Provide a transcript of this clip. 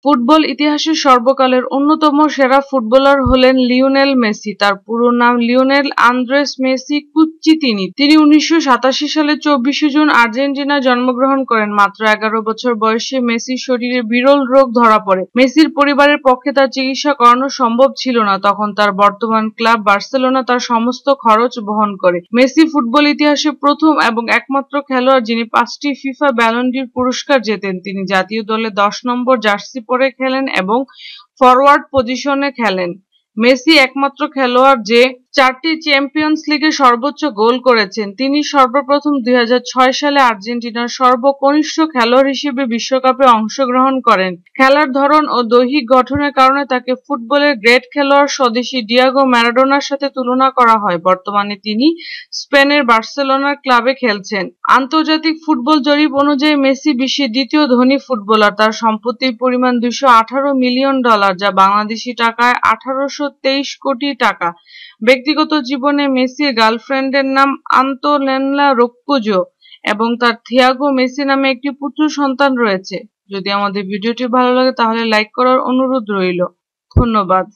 Football ইতিহাসের সর্বকালের অন্যতম সেরা ফুটবলার হলেন লিওনেল মেসি। তার পুরো নাম লিওনেল আন্দ্রেস মেসি কুচ্চিতিনি। তিনি ১৯৮৭ সালে ২৪শে জুন আর্জেন্টিনায় জন্মগ্রহণ করেন। মাত্র ১১ বছর বয়সে মেসির শরীরে বিরল রোগ ধরা পড়ে। মেসির পরিবারের পক্ষে তার চিকিৎসা করানো সম্ভব ছিল না। তখন তার বর্তমান ক্লাব বার্সেলোনা তার সমস্ত খরচ বহন করে। মেসি ফুটবল ইতিহাসে প্রথম এবং একমাত্র খেলোয়াড় যিনি ৫টি ফিফা ব্যালন ডি'র পুরস্কার জেতেন। তিনি জাতীয় দলে ১০ নম্বর জার্সি পরে খেলেন এবং ফরওয়ার্ড পজিশনে খেলেন। মেসি একমাত্র খেলোয়াড় যে ৪টি চ্যাম্পিয়নস লিগে সর্বোচ্চ গোল করেছেন। তিনি সর্বপ্রথম ২০০৬ সালে আর্জেন্টিনার সর্বকনিষ্ঠ খেলোয়াড় হিসেবে বিশ্বকাপে অংশগ্রহণ করেন। খেলার ধরন ও দৈহিক গঠনের কারণে তাকে ফুটবলের গ্রেট খেলোয়াড় স্বদেশী ডিয়েগো ম্যারাডোনার সাথে তুলনা করা হয়। বর্তমানে তিনি স্পেনের বার্সেলোনার ক্লাবে খেলছেন। আন্তর্জাতিক ফুটবল জরিপ অনুযায়ী মেসি বিশ্বের দ্বিতীয় ধনী ফুটবলার। তার সম্পত্তির পরিমাণ $২১৮ মিলিয়ন, যা বাংলাদেশি টাকায় ১৮২৩ কোটি টাকা। ব্যক্তিগত জীবনে মেসির গার্লফ্রেন্ডের নাম আন্তোনেল্লা রোক্কুজো এবং তার থিয়াগো মেসি নামে একটি পুত্র সন্তান রয়েছে। যদি আমাদের ভিডিওটি ভালো লাগে তাহলে লাইক করার অনুরোধ রইল। ধন্যবাদ।